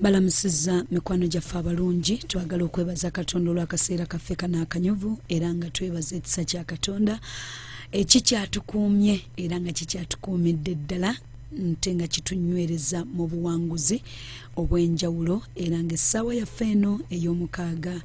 Balamusiza mikwano gyaffe abalungi, twagala okwebaza Katonda olw'akaseera kaffe kana akanyuvu era nga twebaza ekisa kya Katonda ekikyatukuumye era nga kikyatukuumidde ddala nte nga kitunywereza mu buwanguzi obw'enjawulo era nga essaawa yaffe eno ey'omukaaga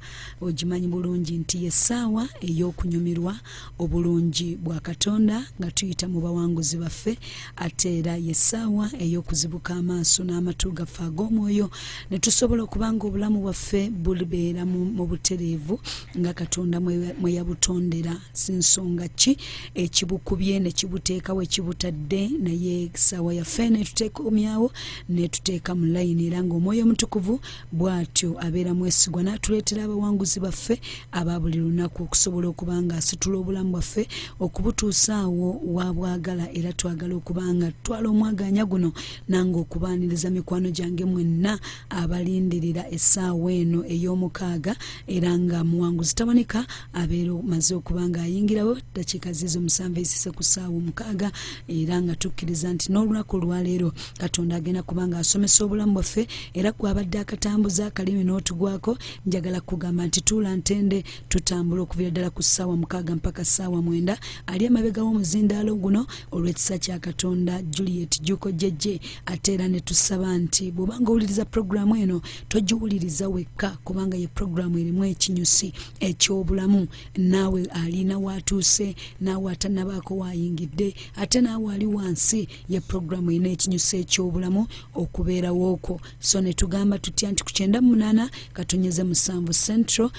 ogimanyi bulungi nti yessaawa ey'okunyumirwa obulungi bwa Katonda nga tuyita mu bawanguzi baffe ate era yessaawa ey'okuzibuka amaaso n'amatu gaffe ag'omwoyo ne tusobola okubanga obulamu bwaffe bulibeera mu butereevu nga Katonda mwe yabutondera si nsonga ki ekibukubye ne kibuteekawo ekibutadde naye essaawa yaffe ne tuteekomyawo ne tuteeka mu layini era ng'omwoyo omutukuvu bw'atyo abeera mwesigwa n'atuleetera abawanguzi baffe aba buli lunaku okusobola okuba nga asitula obulamu bwaffe okubutuusaawo wabwagala era twagala okuba nga tutwala omwaganya guno nange okubaaniriza mikwano gyange mwenna abalindirira essaawa eno ey'omukaaga era nga muwanguzi tawanika abeera omaze okuba nga ayingirawo dakiika zizo 7 ezise ku ssaawa omukaaga era nga tukkiriza nti n'olunaku olwaleero Katonda agenda kuba nga asomesa obulamu bwaffe era gwabadde akatambuza akalimi n'otugwako njagala kugamba nti tuula ntende tutambula okuviira ddala ku ssaawa 6 mpaka ssaawa 9 ali emabega w'omuzindaalo guno olw'ekisa kya Katonda Juliet Juko Jeje ate era ne tusaba nti bw'obanga owuliriza puroguramu eno togiwuliriza wekka kubanga ye puroguramu erimu ekinyusi eky'obulamu naawe alina waatuuse naawe atannabaako waayingidde ate naawe ali wansi ye puroguramu erina ekinyusi eky'obulamu okubeerawo okwo so ne tugamba tutya nti ku 98 katonyeze 7 Central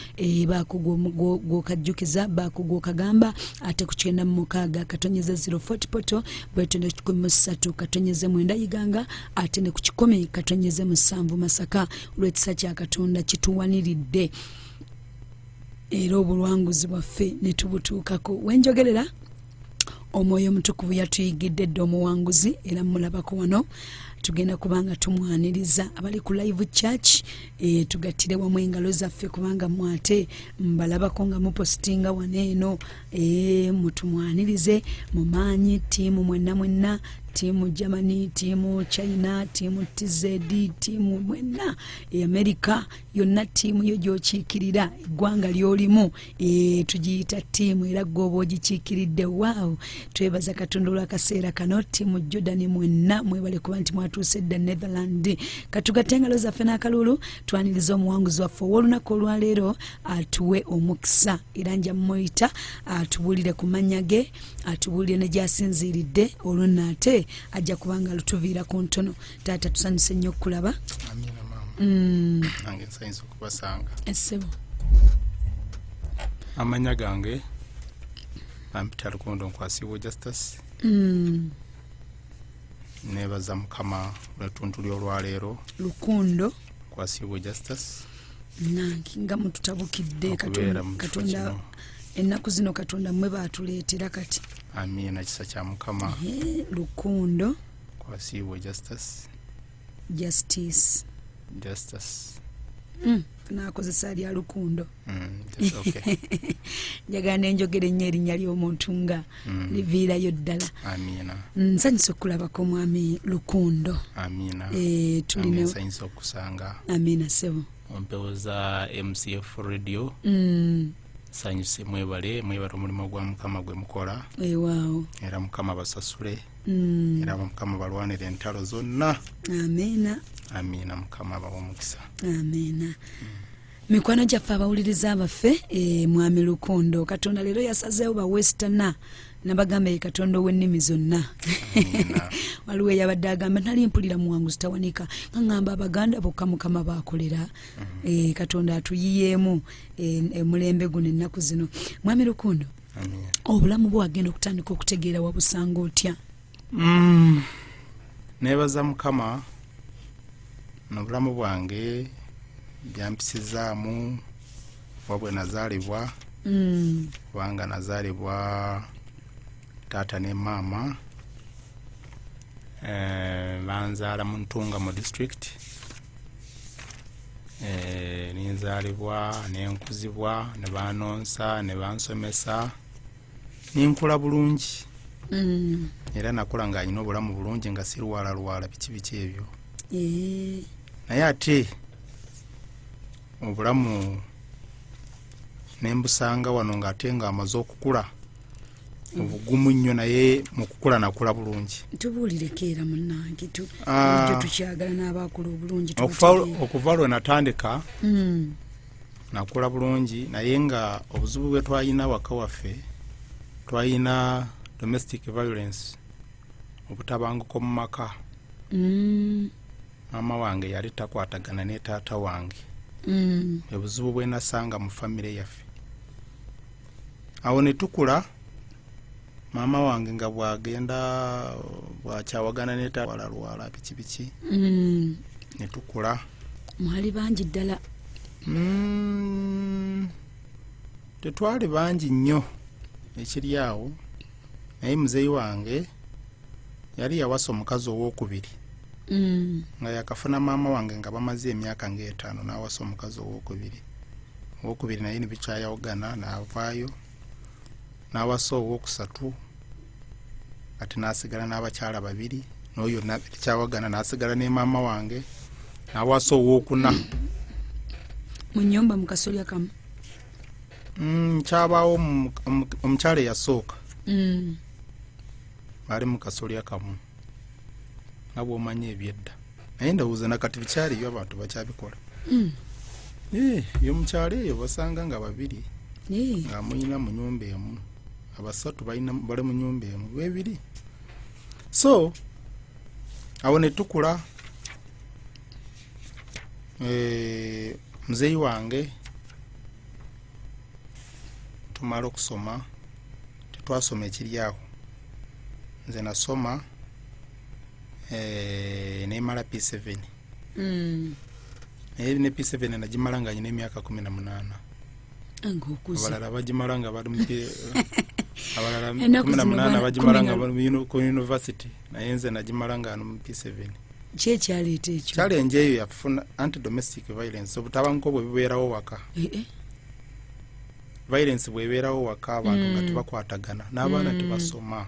baako gw'okajjukiza baako gw'okagamba ate ku 96 katonyeze 040 poto bwetyo ne 13 katonyeze 9 Iganga ate ne ku 10 katonyeze 7 Masaka olw'ekisa kya Katonda kituwaniridde era obulwanguzi bwaffe ne tubutuukako wenjogerera omwoyo omutukuvu yatuyigidde dde omuwanguzi era mulabako wano tugenda kubanga tumwaniriza abali ku live church tugattire wamu engalo zaffe kubanga mwate mbalabako nga mupostinga waneeno mutumwanirize mumaanyi tiimu mwenna tiimu Germany, tiimu China, tiimu TZ, tiimu mwenna America yonna tiimu yo gyokiikirira eggwanga ly'olimu tugiyita tiimu era gwoba ogikiikiridde waawo twebaza Katonda olw'akaseera kano tiimu Jordan mwenna mwebale kuba nti mwatuuse dda Netherland katugatte engalo zaffe n'akalulu twaniriza omuwanguzi waffe ow'olunaku olwaleero atuwe omukisa era nja muyita atubuulire ku mannya ge atubuulire ne gy'asinziiridde olwo nno ate ajja kubanga lutuviira ku ntono taata tusanyuse nnyo okulaba amina mama nange nsanyusa okubasanga essebo amanya gange ampita Rukundo Nkwasibwe Justus nebaza mukama lwetuntu ly'olwaleero Rukundo Nkwasibwe Justus nange nga mututabukidde Katonda ennaku zino Katonda mmwe baatuleetera kati amina kisa kya mukama Rukundo Nkwasibwe Justus nakozesa lya Rukundo that's okay njagala nenjogere nnyo erinnya ly'omuntu nga liviirayo ddala amina nsanyusa okulabako mwami Rukundo amina tulina nsanyusa okusanga amina sebo ompewo za MCF radio sanyuse mwebale omulimu gwa mukama gwe mukola waawo era mukama basasule era mukama balwanira entalo zonna amina mukama bawa omukisa amina mikwano gyaffe abawuliriza abaffe mwami Rukundo Katonda leero yasazeewo ba westerner nabagamba ye Katonda w'ennimi zonna waliwo eyabadde agamba nali mpulira muwanguzi tawanika ngamba abaganda bokka mukama baakolera Katonda atuyiyeemu emulembe guno ennaku zino mwami Rukundo obulamu bwe wagenda okutandika okutegeera wabusanga otya nebaza mukama n'obulamu bwange byampisizaamu wabwe nazaalibwa kubanga nazaalibwa taata ne maama banzaala mu Ntunga mu district ninzaalibwa nenkuzibwa ne banonsa ne bansomesa ninkula bulungi era nakula nga alina obulamu bulungi nga sirwala biki ebyo naye ate obulamu nembusanga wano ng'ate ng'amaze okukula obugumu nnyo, naye mu kukula nakula bulungi. Tubuulireko era munnange jo tukyagala n'abaakula obulungi okuva lwe natandika nakula bulungi, naye nga obuzibu bwe twalina waka waffe twalina domestic violence, obutabanguko mu maka. Maama wange yali takwatagana ne taata wange, obuzibu bwe nasanga mu famire yaffe. Awo ne tukula, maama wange nga bwagenda bwakyawagana ne taata walalwala biki ne tukula. Mwali bangi ddala? Tetwali bangi nnyo ekiri awo, naye muzeeyi wange yali yawasa omukazi owokubiri nga yakafuna maama wange nga bamaze emyaka nga5 n'awasa omukazi owokubiri naye nebikyayawagana n'avaayo n'awasa owokusatu, ati n'asigala n'abakyala 2 n'oyo bikyawagana n'asigala ne maama wange n'awasa owokuna. Mu nnyumba mu kasolya kamu? Kyabaawo omukyala eyasooka bali mu kasolya kamu nga bw'omanya ebyedda, naye ndowooza nakati bikyaliyo abantu bakyabikola. Yo mukyalo eyo basanga nga 2 nga muyina mu nyumba emu, 3 bali mu nyumba emu, 2. So awo ne tukula. Muzeeyi wange tumala okusoma, tetwasoma ekiri awo. Nze nasoma nemala P7. Naye ne P7 nagimala nga nyina emyaka 18. Abalala bagimala nga bali abalala 18 bagimala nga bali ku university, naye nze nagimala nga mu P7. Kyekyaleeta ekyo? Challenge eyo yafuna anti-domestic violence, obutabanguko bwe bubeerawo waka. Violence bwebeerawo waka, abantu nga tebakwatagana n'abaana tebasoma.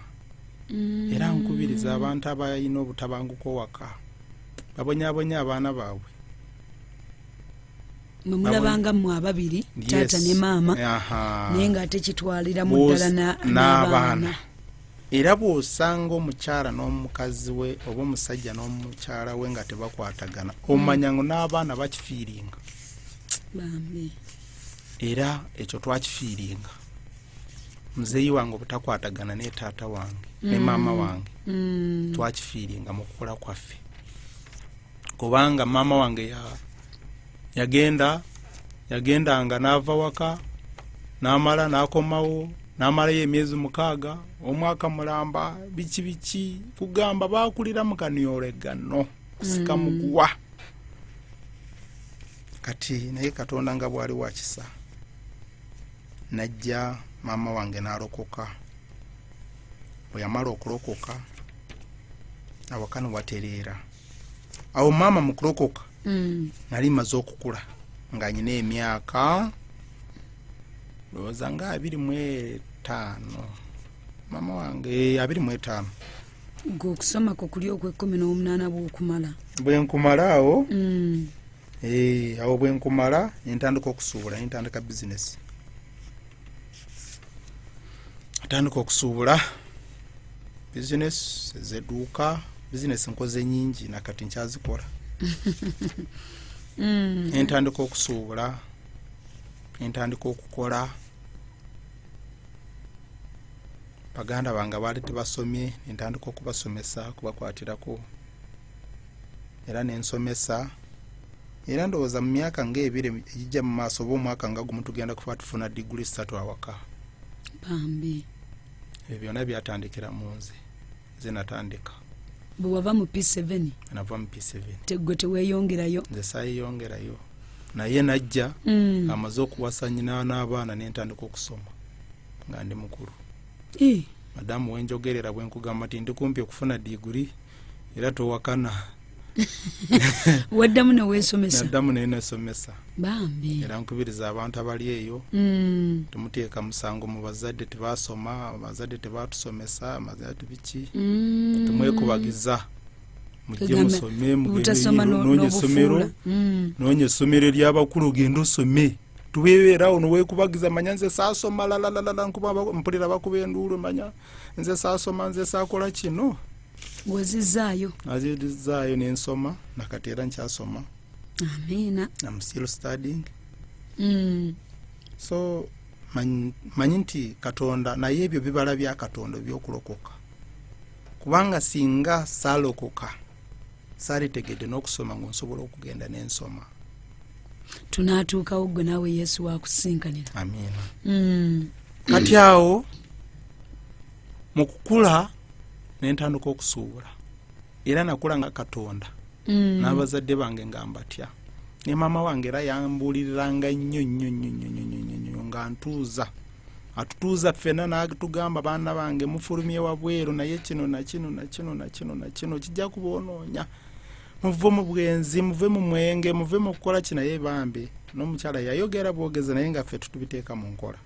Era nkubiriza abantu abalina obutabanguko waka babonyabonya abaana baabwe. Mulabanga mmwe ababiri, taata ne maama, naye ng'ate kitwalira mu ddala n'abaana. Era bw'osanga omukyala n'omukazi we oba omusajja n'omukyala we nga tebakwatagana, omanya ngo n'abaana bakifiiringa. Era ekyo twakifiiringa. Muzeeyi wange obutakwatagana ne taata wange ne maama wange twakifiiringa mu kukula kwaffe, kubanga maama wange yagendanga n'ava waka n'amala n'akomawo n'amalayo emyezi 6, omwaka mulamba, biki kugamba baakulira mu kanyolegano kusika muguwa. Kati naye Katonda nga bwali wa kisa, najja maama wange n'alokoka. Bwe yamala okulokoka awaka ne watereera. Awo maama mu kulokoka nali maze okukula nga nyina emyaka ndowooza nga 25. Maama wange 25. Okusoma ko kuli okwe18 bw'okumala? Bwe nkumala awo awo bwe nkumala ntandika okusuubula, ntandika business. Atandika okusuubula business ez'edduuka, business nkoze nyingi nakati nkyazikola. Ntandika okusuubula, ntandika okukola. Baganda bange baali tebasomye, ntandika okubasomesa, kubakwatirako. Era nensomesa. Era ndowooza mu myaka nga2 ejijja mu maaso oba omwaka nga gumu tugenda kufa tufuna degree 3 awaka. Bambi. Ebyo byonna byatandikira mu nze. Nze natandika. Bwe wava mu P7? Nava mu P7. Tegwe teweeyongerayo? Nze saayeyongerayo. Naye najja amaze okuwasa nnyina n'abaana ne ntandika okusoma nga ndi mukulu. Madamu wenjogerera bwe nkugamba nti ndi kumpi okufuna degree era towakana. Waddamu neweesomesa? Naddamu neesomesa. Bambi. Era nkubiriza abantu abali eyo temuteeka musango mu bazadde tebasoma, abazadde tebatusomesa, amazadde biki. Tumwekubagiza mujje musome nonye essomero ly'abakulu genda osome tubeerawo noweekubagiza manya nze saasoma lalalala nkuba mpulira bakuba enduulu manya nze saasoma nze saakola kino wazizaayo nensoma nakati era nkyasoma. Amina. I'm still studying. So manyi nti Katonda naye ebyo bibala bya Katonda by'okulokoka kubanga singa saalokoka saalitegedde n'okusoma ng'onsobola okugenda n'ensoma tunaatuukawo gwe naawe Yesu waakusinkanira. Amiina. Kati awo mu kukula nentandika okusuubula era nakula nga Katonda n'abazadde bange nga mbatya ne maama wange era yambuuliriranga nnyo nga ntuuza atutuuza ffena n'atugamba baana bange mufulumye wabweru naye kino nakino kijja kubonoonya muve mu bwenzi muve mu mwenge muve mu kukola kino naye bambi n'omukyala yayogera bwogeza naye nga ffe tutubiteeka mu nkola.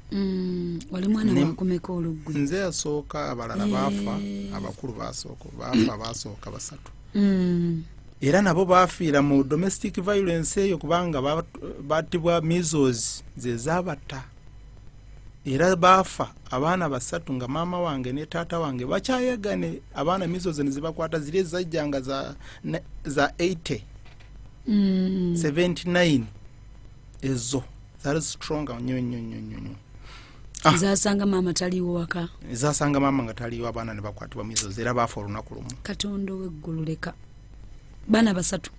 Wali mwana wakumeka oluggwe? Nze yasooka abalala baafa abakulu basooka basatu. Era nabo baafiira mu domestic violence eyo kubanga battibwa measles ze zaabatta era baafa abaana basatu nga maama wange ne taata wange bakyayagane abaana measles ne zibakwata ziri ezajjanga za 80 79 ezo zali strong nnyo. Zasanga maama taliwo waka. Zasanga maama nga taliwo abaana ne bakwatibwa measles era baafa olunaku lumu. Katonda w'eggulu leka baana basatu.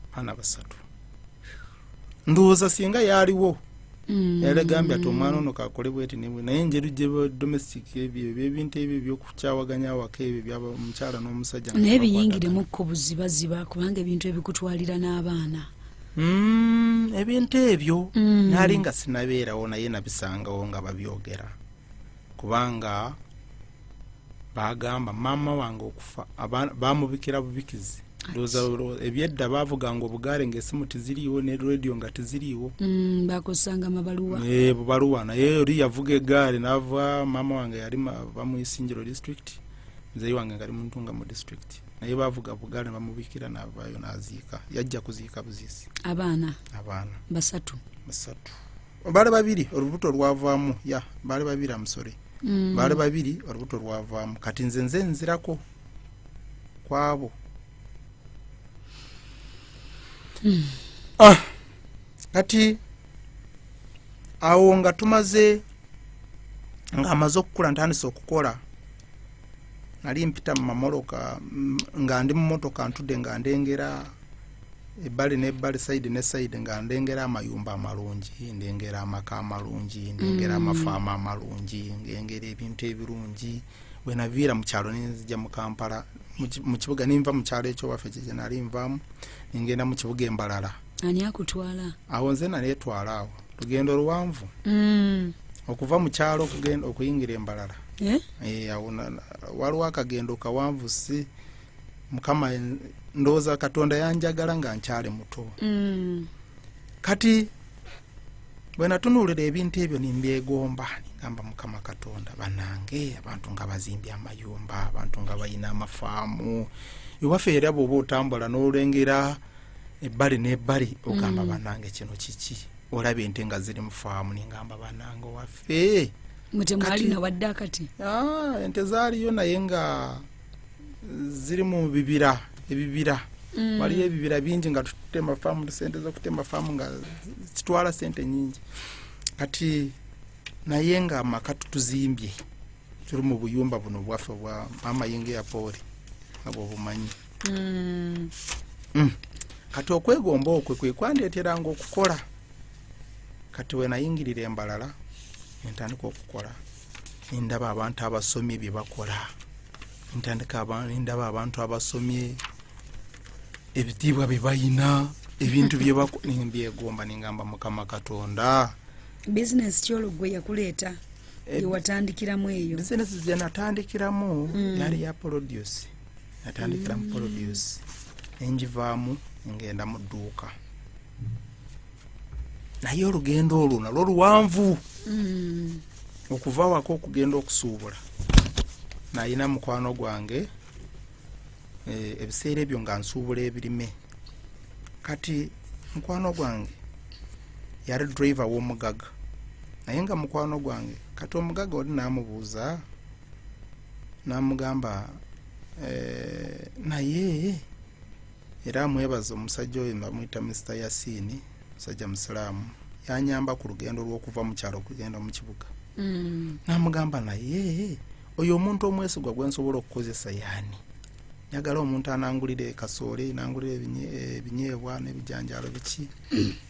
Ndowooza singa yaliwo yalagambye ati omwana ono kakole bweti naye njeru gye domestic ebintu ebyo ebyokukyawaganya awaka ebyo byaba omukyala n'omusajja naye biyingiremu ko buzibaziba kubanga ebintu ebikutwalira n'abaana. Ebintu ebyo nali nga sinabeerawo naye nabisangawo nga babyogera kubanga bagamba maama wange okufa baamubikira bubikizi. Ebyedda baavuganga obugaale ng'essimu tiziriiwo ne radio nga tiziriiwo. Baakosanga mabaluwa. Bubaluwa naye oli yavuga eggaali n'ava maama wange yali mu Isingiro district nzeyi wange nga ali mu Ntunga district naye baavuga bugaale bamubikira n'avaayo n'aziika yajja kuziika buziisi. Abaana basatu baali babiri olubuto lwavaamu baali babiri amusore baali babiri olubuto lwavaamu kati nze nzirako kwabo. Kati awo nga tumaze nga amaze okukula ntandise okukola nali mpita mu mamoloka nga ndi mu motoka ntudde nga ndengera ebbali n'ebbali side ne side nga ndengera amayumba amalungi ndengera amaka amalungi ndengera amafaama amalungi ngengera ebintu ebirungi bwe naviira mu kyalo nenzija mu Kampala mu kibuga nimva mu kyalo ekyo waffe kye nali nvaamu ngenda mu kibuga Embalala. Ani akutwala? Awo nze naleetwala awo tugenda oluwanvu okuva mu kyalo okugenda okuyingira Embalala. Awo waliwo akagendo kawanvu si Mukama ndowooza Katonda yanjagala nga nkyale muto. Kati bwe natunuulira ebintu ebyo nimbyegomba ningamba Mukama Katonda bannange abantu nga bazimbye amayumba abantu nga bayina amafaamu iwaffe era bw'oba otambula n'olengera ebbali n'ebbali ogamba bannange kino kiki olaba ente nga ziri mu faamu ningamba bannange waffe mutemwalina wadde akati ente zaaliyo naye nga ziri mu ebibira waliyo ebibira bingi nga tutema faamu sente z'okutema faamu nga zitwala sente nyingi kati naye nga amaka tuzimbye tuli mu buyumba buno bwaffe bwa amayinga ya poori abo bumanyi. Kati okwegomba okwe kwe kwandeeteranga okukola kati we nayingirira Embalala ntandika okukola ndaba abantu abasomye bye bakola ndaba abantu abasomye ebitiibwa bye bayina ebintu bye byegomba ningamba Mukama Katonda. Business kyologwe yakuleeta yewatandikiramu eyo? Business gye natandikiramu yali ya produce. Natandikira mu produce enjivaamu ngenda mu dduuka naye olugendo olwo nalwo luwanvu okuva wako okugenda okusuubula nayina mukwano gwange ebiseera ebyo nga nsuubula ebirime. Kati mukwano gwange yali driver w'omugaga, naye nga mukwano gwange kati omugaga oli n'amubuuza n'amugamba naye era amwebaza omusajja oyo bamuyita Mr. Yasini, musajja musiraamu, yanyamba ku lugendo lw'okuva mu kyalo okugenda mu kibuga. N'amugamba naye oyo omuntu omwesigwa gwe nsobola okukozesa yaani? Njagala omuntu anangulire kasooli, nangulire ebinyeebwa n'ebijanjaalo biki.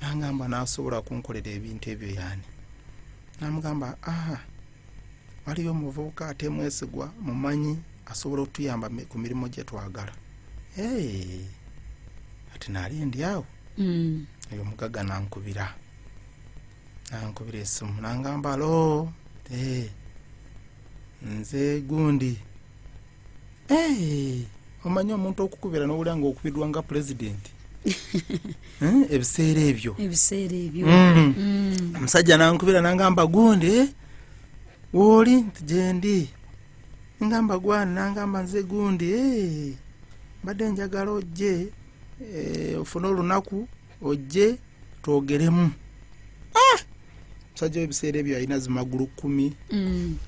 N'angamba n'asobola kunkolera ebintu ebyo yaani? N'amugamba waliyo omuvubuka ate mwesigwa mumanyi asobola okutuyamba ku mirimu gye twagala. Ati naali ndi awo. Oyo omugaga nankubira esimu n'angamba alo nze gundi. Omanyi omuntu okukubira n'owulira nga okubiddwa nga pulezidenti. Ebiseera ebyo omusajja nankubira n'angamba gundi wooli nti gyendi. Ngamba gwani n'angamba nze gundi mbadde njagala ojje ofune olunaku ojje twogeremu. Omusajja w'ebiseera ebyo alina zimagulu 10,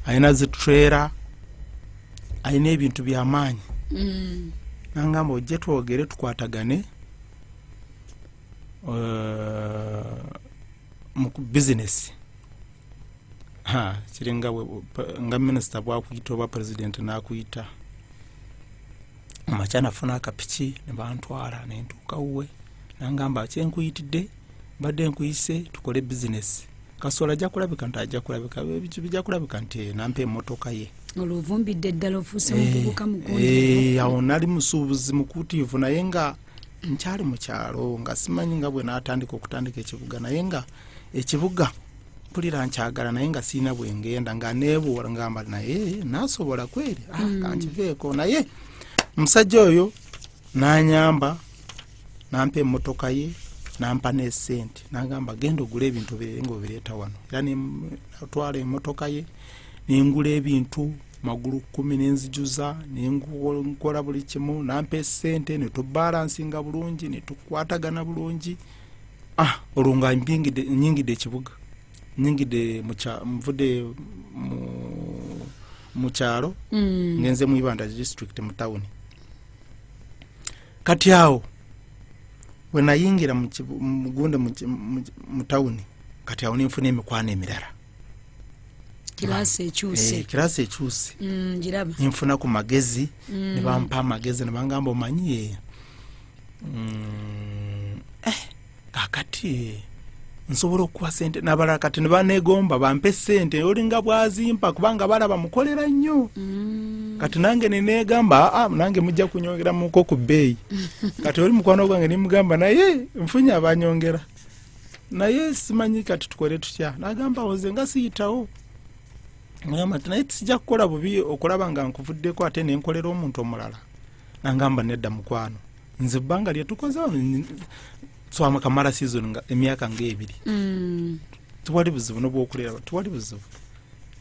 alina zitrera, alina ebintu by'amaanyi. N'angamba ojje twogere tukwatagane mu bizinesi. Kiri nga minisita bwakuyita oba pulezidenti n'akuyita. Amakya nafuna akapiki ne bantwala ne ntuuka wuwe. N'angamba kyenkuyitidde mbadde nkuyise tukole bizinesi. Kasola ajja kulabika nti ajja kulabika bijja kulabika nti nampa emmotoka ye. Olw'ovumbidde ddala ofuuse muvubuka mugundi. Awo nali musuubuzi mukuutiivu naye nga nkyali mu kyalo nga simanyi nga bwe n'atandika okutandika ekibuga, naye nga ekibuga mpulira nkyagala naye nga siina bwe ngenda nga neebuula ngamba naye naasobola kweri kankiveeko. Naye omusajja oyo n'anyamba nampa emmotoka ye nampa n'essente n'agamba genda ogula ebintu birere ng'obireeta wano. Era natwala emmotoka ye nengula ebintu magulu 10 nenzijuza nenkola buli kimu, nampa essente ne tubalansinga bulungi ne tukwatagana bulungi. Olwo nga nyingidde ekibuga, nyingidde mvudde mu kyalo ngenze mu Ibanda district mu town. Kati awo we nayingira mugunde mu town, kati awo nenfuna emikwano emirala. Kirase ekyuse. Njiraba. Nfuna ku magezi, ne bampa amagezi ne bangamba omanyi kakati nsobola okuwa sente n'abalala kati ne baneegomba bampe sente olinga bwazimpa kubanga balaba mukolera nnyo. Kati nange ne neegamba nange mujja kunyongera muko ku bbeeyi. Kati oli mukwano gwange ne mugamba naye nfunye abanyongera. Naye simanyi kati tukole tutya. N'agamba oze nga siyitawo. Ngamba naye sijja kukola bubi okulaba nga nkuvuddeko ate ne nkolera omuntu omulala. N'agamba nedda mukwano. Nze bbanga lye tukozeewo twama kamala season nga emyaka ng'ebiri. Tuwali buzibu n'obwokulera tuwali buzibu.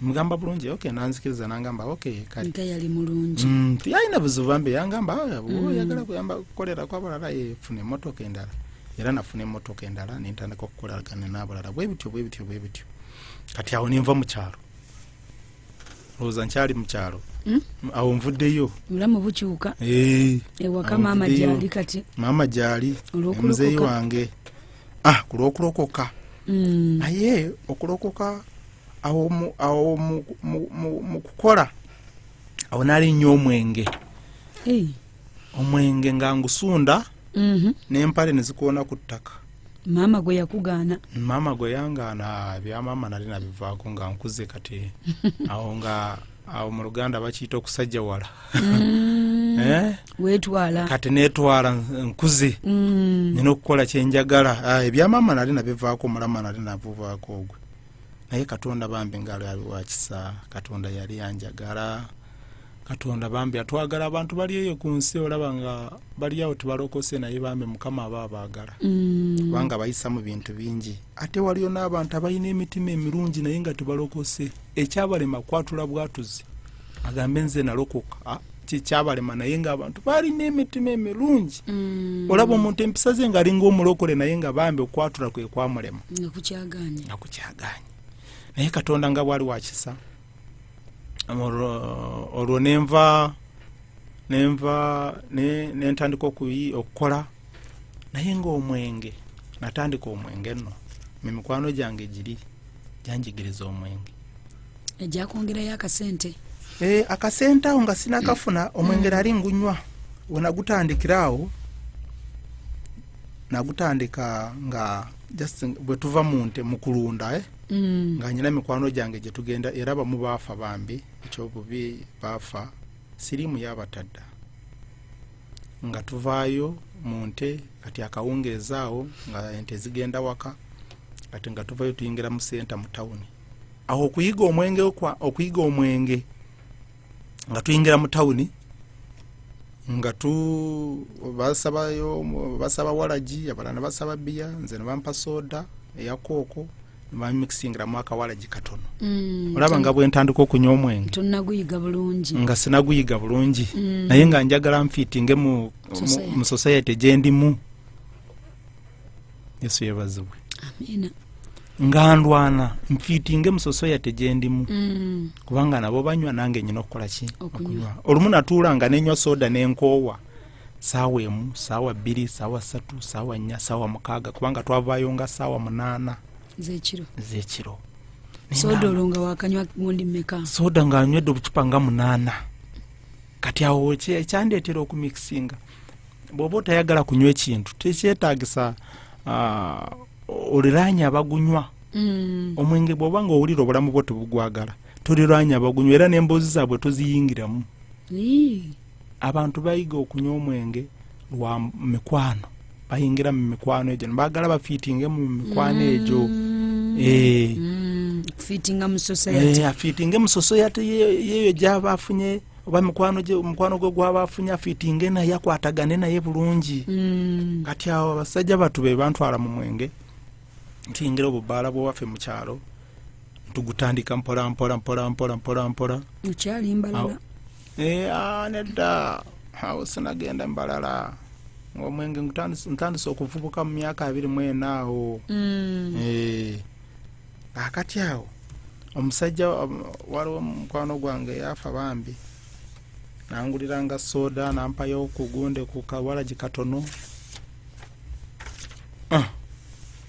Mugamba bulungi nanzikiriza n'angamba kale. Nga yali mulungi. Yalina buzibu bambi yangamba oyagala kuyamba kukolera kw'abalala funa emmotoka endala. Era nafuna emmotoka endala ne ntandika okukolagana n'abalala bwe bityo. Kati awo ninva mu kyalo. Roza nkyali mu kyalo. Awo nvuddeyo. Mulamu bukyuka. Ewaka mama gyali kati. Mama gyali. Muzeeyi wange. Ku lw'okulokoka. Naye okulokoka awo mu kukola awo nali nnyo omwenge. Omwenge nga ngusunda n'empale ne zikoona ku ttaka. Mama gwe yakugaana. Mama gwe yangaana bya mama nali nabivaako nga nkuze kati. Awo mu Luganda bakiyita okusajja wala. Weetwala. Kati neetwala nkuze. Nina okukola kyenjagala. Ebya mama nali nabivaako, mulama nali nabuvaako ogwe. Naye Katonda bambi ngalo yali wa kisa. Katonda yali yanjagala. Katonda bambi atwagala abantu bali eyo ku nsi olaba nga bali awo tubalokose naye bambi Mukama abaagala. Kubanga bayisa mu bintu bingi. Ate waliyo n'abantu abalina emitima emirungi naye nga tubalokose. Ekyabalema kwatula bwatuzi. Agambe nze nalokoka. kikyabalema naye ng'abantu balina emitima emirungi olaba omuntu empisa ze ng'alinga omulokole naye nga bambi okwatula kwe kwamulema nga kukyaganye naye Katonda nga bwali wakisa olwo nentandika okukola naye ng'omwenge natandika omwenge nno mimikwano gyange giri gyanjigiriza omwenge ejakwongerayo akasente akasente awo nga sinakafuna omwenge nali ngunywa wenagutandikiraawo nagutandika nga just bwe tuva munte mukulunda nga nyina mikwano gyange gye tugenda era bamu baafa bambi ekyobubi baafa sirimu yabatadda nga tuvaayo munte kati akawungeeza awo nga ente zigenda waka kati nga tuvayo tuyingira mu senta mu tawuni aho okuyiga omwenge nga tuyingira mu tawuni nga basaba walagi abalala basaba bia nze nebampa soda eya kooko nebamixingira mu akawalagi katono olaba nga bwentandika okunywa omwenge tonnaguyiga bulungi nga sinaguyiga bulungi naye nga njagala nfiitinge mu society gyendimu. Yesu yebazibwe. Amina. Nga ndwana nfiitinge mu society gyendimu kubanga nabo banywa nange nyina okukola ki okunywa. Olumu natuulanga nenywa soda n'enkoowa saawa emu saawa bbiri saawa ssatu saawa nnya saawa mukaaga kubanga twavaayo nga saawa 8 z'ekiro. Soda olunga wakanywa gundi mmeka? Soda nga anywedde obucupa nga 8. Kati awo ekyandeetera okumixinga bw'oba otayagala kunywa ekintu tekyetaagisa oliranya abagunywa omwenge bw'oba nga owulira obulamu bwo tebugwagala toliranya abagunywa era n'emboozi zaabwe toziyingiramu. Abantu bayiga okunywa omwenge lwa mikwano bayingira mu mikwano egyo baagala bafiitinge mu mikwano egyo afiitinge mu society yeyo gy'aba afunye oba mukwano gwe gw'aba afunye afiitinge naye akwatagane naye bulungi. Kati awo abasajja batu be bantwala mu mwenge tuyingira obubbaala bw'ewaffe mu kyalo tugutandika mpola. Okyali Mbalala? Nedda awo sinagenda Mbalala omwenge ntandise okuvubuka mu myaka 24 awo. Akati awo omusajja waliwo mukwano gwange yafa bambi nanguliranga soda nampayo kugunde ku kawalagi katono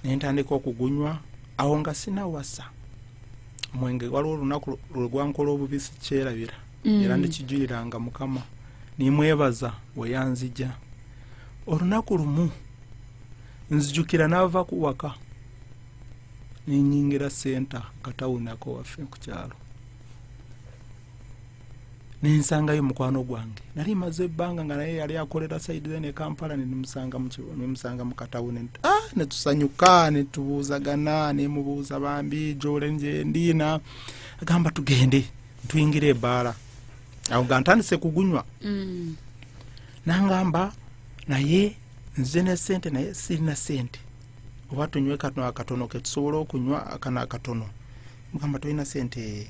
nentandika okugunywa awo nga sinawasa omwenge waliwo olunaku lwegwankola obubisi kyerabira era ndikijuliranga Mukama nimwebaza weyanzija. Olunaku lumu nzijukira nava kuwaka ninyingira senta katawuni ako waffe ku kyalo ninsangayo mukwano gwange nali maze ebbanga nga naye yali akolera saidi ne Kampala nimusanga mu katawuni netusanyuka netubuuzagana nemubuuza bambi jole nje ndiina agamba tugende tuyingire ebbaala awo nga ntandise kugunywa nangamba naye nze ne sente naye sirina sente oba tunywe katono akatono ke tusobola okunywa akana akatono mugamba tulina sente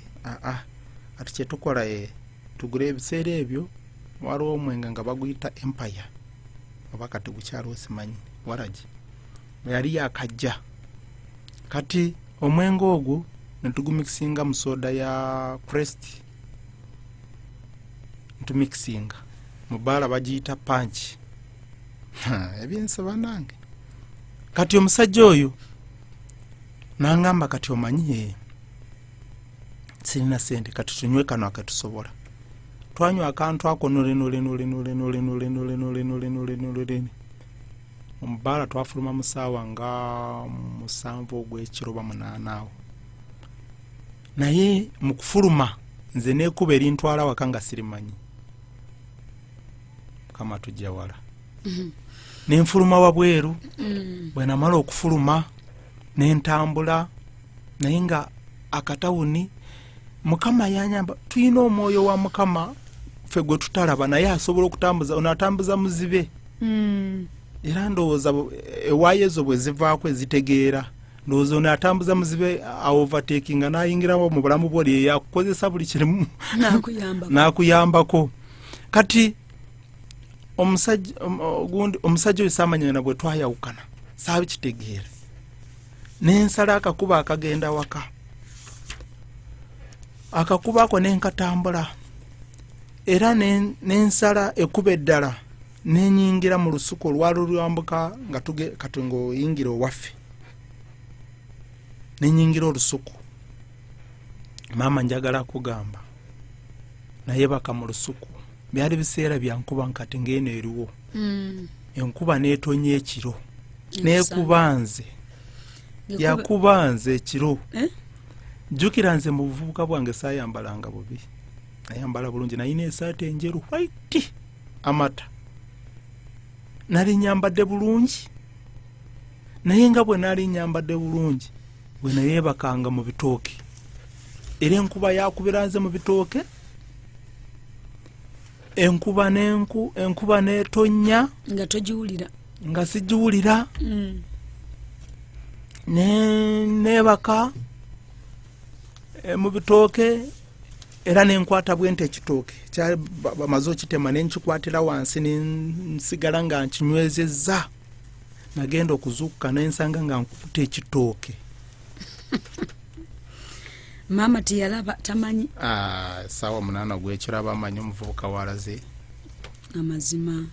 ati kyetukola tugule ebiseera ebyo waliwo omwenge nga baguyita Empire oba kati gukyaliwo simanyi walagi yali yakajja kati omwenge ogwo netugumixinga mu soda ya Crest ntumixinga mu bbaala bagiyita Punch ebyensaba nange. Kati omusajja oyo nangamba kati omanyi sirina sente kati tunywe kano akatusobola twanywa akantu ako nole omubbaala twafuluma mu ssaawa nga 7 ogw'ekiro ba 8 awo naye mu kufuluma nze neekuba erintwala waka nga sirimanyi Mukama tujja wala nenfuluma wabweru bwe namala okufuluma nentambula naye nga akatawuni Mukama yanyamba tuyina omwoyo wa Mukama ffe gwe tutalaba naye asobola okutambuza onatambuza muzibe era ndowooza ewaayo bwe zivaako ezitegeera ndowooza onatambuza muzibe overtakinga nayingirawo mu bulamu bwoli yakukozesa buli kirimu nakuyambako kati omusajja oyo saamanya na bwe twayawukana saabikitegeera nensala akakuba akagenda waka akakuba ako nenkatambula era nensala ekuba eddala nenyingira mu lusuku olwali lwambuka nga kati ng'oyingira owaffe nenyingira olusuku maama njagala kugamba naye baka mu lusuku byali biseera byankuba nkati ng'eno eriwo enkuba neetonye ekiro neekubanze yakubanze ekiro jjukira nze mu buvubuka bwange saayambalanga bubi nayambala bulungi nayina esaati enjeru waiti amata nali nyambadde bulungi naye nga bwe nali nyambadde bulungi bwe nayeebakanga mu bitooke era enkuba yakubira nze mu bitooke enkuba neetonya nga togiwulira nga sigiwulira neebaka mu bitooke era nenkwata bwente ekitooke bamaze okitema nenkikwatira wansi nensigala nga nkinywezezza nagenda okuzuukuka nensanga nga nkuta ekitooke maama teyalaba tamanyi saawa 8 gwekiraba amanyi omuvubuka walaze amazima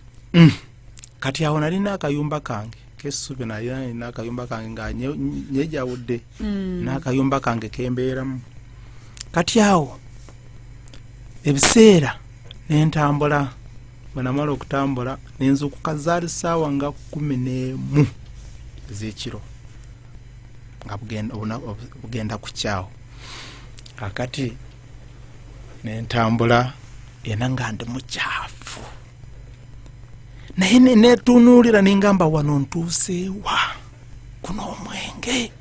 kati awo nalina akayumba kange kesubi nalina akayumba kange nga nyejawudde n'akayumba kange kembeeramu kati awo ebiseera nentambula bwe namala okutambula nenzuukuka zaali saawa nga 11 ez'ekiro nga bugenda kukyawo kakati nentambula ena nga ndi mukyafu naye netunuulira nengamba wano ntuuseewa kuno omwenge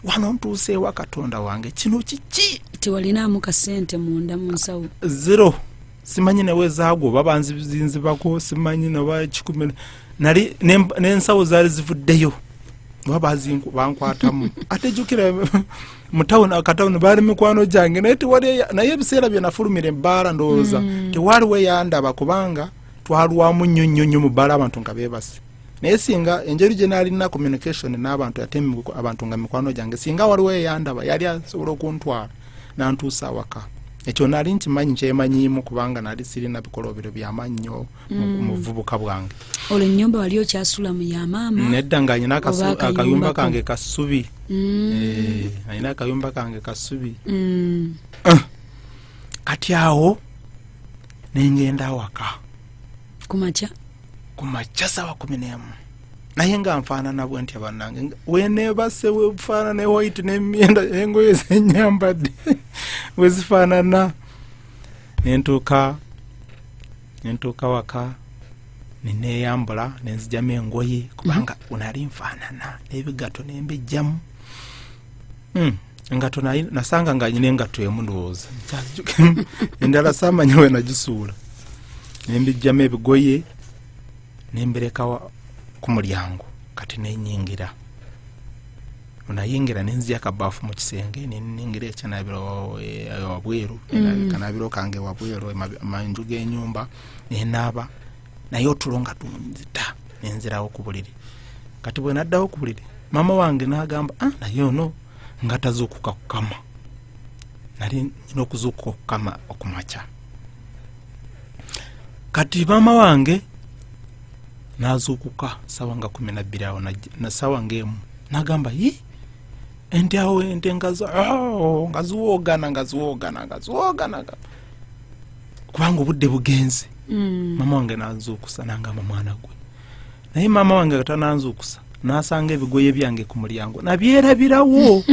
wano ntuuseewa katonda wange kino kiki tewalinaamu kasente munda mu nsawo zero simanyi newezaagwo babanzinzibako simanyi naba 10 nali nensawo zaali zivuddeyo bankwatamu ate jjukira mu akatawuni baali mikwano gyange naye ebiseera bye nafulumira ebbaala ndowooza tewaliwo eyandaba kubanga twalwamu nnyo mu bbaala abantu nga beebase naye singa engeri gye naalina communication n'abantu ate abantu nga mikwano gyange singa waliwo eyandaba yali asobola okuntwala nantuusa awaka ekyo nali nkimanyi nkyemanyiimu kubanga nali sirina bikolobero byamaanyi nnyo mu buvubuka bwange. olwo ennyumba wali okyasula mu ya maama? Nedda nga nyina akayumba kange kasubi. Nalina akayumba kange kasubi. Kati awo nengenda awaka kumakya sawa 11 naye nga nfaanana bwe ntya bannange weneebase wefaanana white n'emyenda engoye zenyambadde wezifaanana nentuuka waka neneeyambula nenzijjamu engoye kubanga unali nfaanana n'ebigato nembijjamu engato nasanga nga nyina engato emu ndowooza endala saamanya we nagisuula nembijjamu ebigoye nembereka ku mulyango kati nenyingira unayingira nenzija akabaafu mu kisenge nenyingira ekyanabiro wabweru kanabiro kange wabweru amanju g'ennyumba nenaaba naye otulo nga tunzita nenzirawo ku buliri kati bwe naddawo ku buliri maama wange n'agamba naye ono nga tazuukuka kukama nali nina okuzuukuka okukama okumakya kati maama wange nazuukuka sawa nga 12 awo na sawa ng'emu n'agamba ente awo ente ngaziwoogana kubanga obudde bugenze. Maama wange nanzuukusa n'agamba mwana gwe naye maama wange gatananzuukusa n'asanga ebigoye byange ku mulyango nabyerabirawo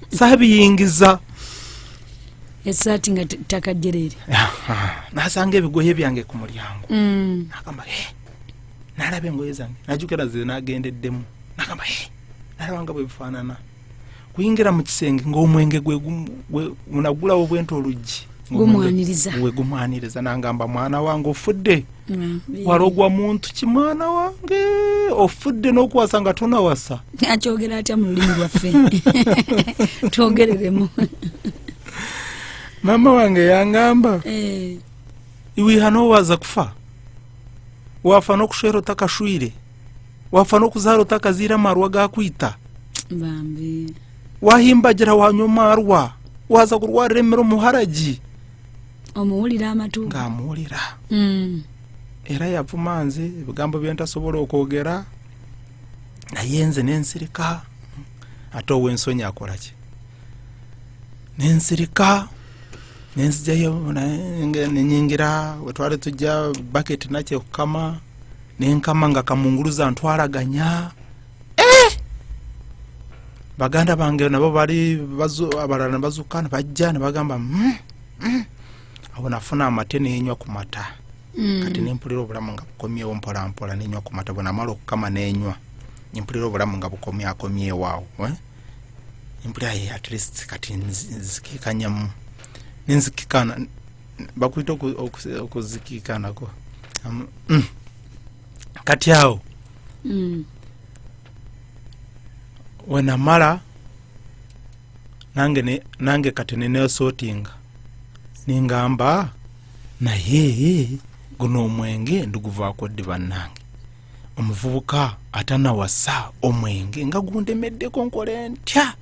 saabiyingiza esaati nga takajjerere n'asanga ebigoye byange ku mulyango n'agamba nalaba engoye zange najjukira ze nagendeddemu n'agamba nalabanga bwe bifaanana kuyingira mu kisenge ng'omwenge gwe unagulawo bwente oluggi gumwaniriza n'agamba mwana wange ofudde walogwa muntu ki mwana wange ofudde n'okuwasa nga tonawasa akyogera atya mu lulimi lwaffe twogereremu maama wange yangamba iwe hano waza kufa wafa no kushwera utakashwire wafa no kuzara utakazira marwa gakwita bambi wahimbagira wanyomarwa waza kurwarira emiro muharaji omuwulira amatu ngamuwulira era yavumanze ebigambo byentasobola okwogera nayenze nensirika ate ow'ensonyi akolaki nensirika nenzijayo nenyingira wetwali tujja bucket nakye okukama nenkama nga kamunguluza ntwaraganya baganda bange nabo bali abalala bazukana bajja ne bagamba awo nafuna amate nenywa ku mata kati nempulira obulamu nga bukomyewo mpola mpola nenywa ku mata bwena mala okukama nenywa nempulira obulamu nga bukomyewo nempulira at least kati nzikikanyamu nenzikikana bakwita okuzikikanako kati awo wena mala nange kati nenesotinga ningamba naye guno omwenge ndiguvaako ddi bannange omuvubuka atanawasa omwenge nga gundemeddeko nkole ntya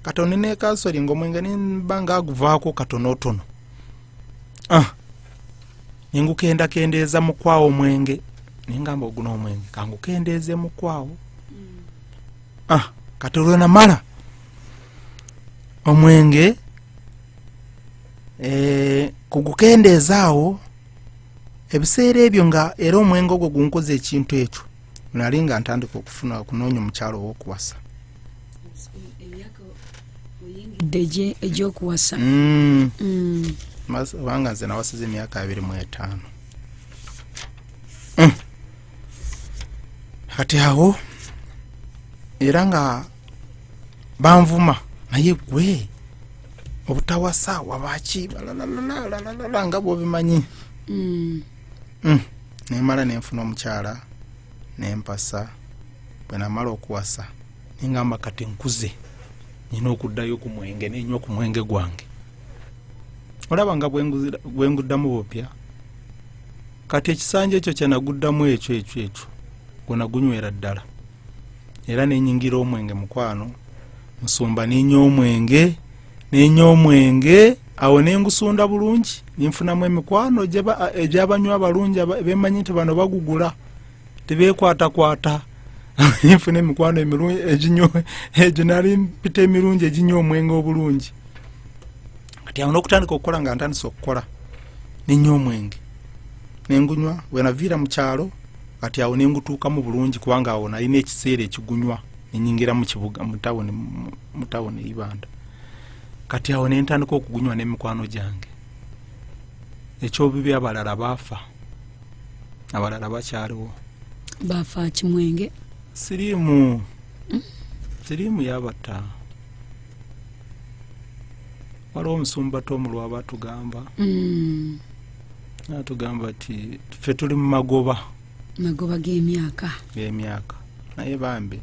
katono nekasoli ng'omwenge nimbanga aguvaako katonotono ningukendakendeeza mukwawo omwenge ningamba oguno omwenge kangukendeeze mukwawo kati olwena mala omwenge kugukendeezaawo ebiseera ebyo nga era omwenge ogwo gunkoze ekintu ekyo nali nga ntandika okufuna okunoonya omukyalo ow'okuwasa egyokuwasa kubanga nze nawasiza emyaka 25 kati awo era nga banvuma naye gwe obutawasa wabaki balalala nga bwobimanyi nemala nenfuna omukyala nempasa bwenamala okuwasa ningamba kati nkuze nina okuddayo ku mwenge nenywa ku mwenge gwange olaba nga bwenguddamu bopya kati ekisanja ekyo kyenaguddamu ekyo gwenagunywera ddala era nenyingira omwenge mukwano musumba nenywa omwenge awo nengusunda bulungi ninfunamu emikwano egyabanywa abalungi bemanyi nti bano bagugula tebekwatakwata ninfuna emikwano emirungi egyo nali mpita emirungi eginywa omwenge obulungi kati awo n'okutandika okukola nga ntandisa okukola nenywa omwenge nengunywa wenaviira mu kyalo kati awo nengutuukamu bulungi kubanga awo nalina ekiseera ekigunywa nenyingira mu kibuga mu tawuni Ibanda kati awo nentandika okugunywa n'emikwano gyange ekyobibi abalala baafa abalala bakyaliwo baafa kimwenge sirimu yabata waliwo omusumba tomulwa batugamba natugamba nti ffe tuli mu magoba g'emyaka naye bambi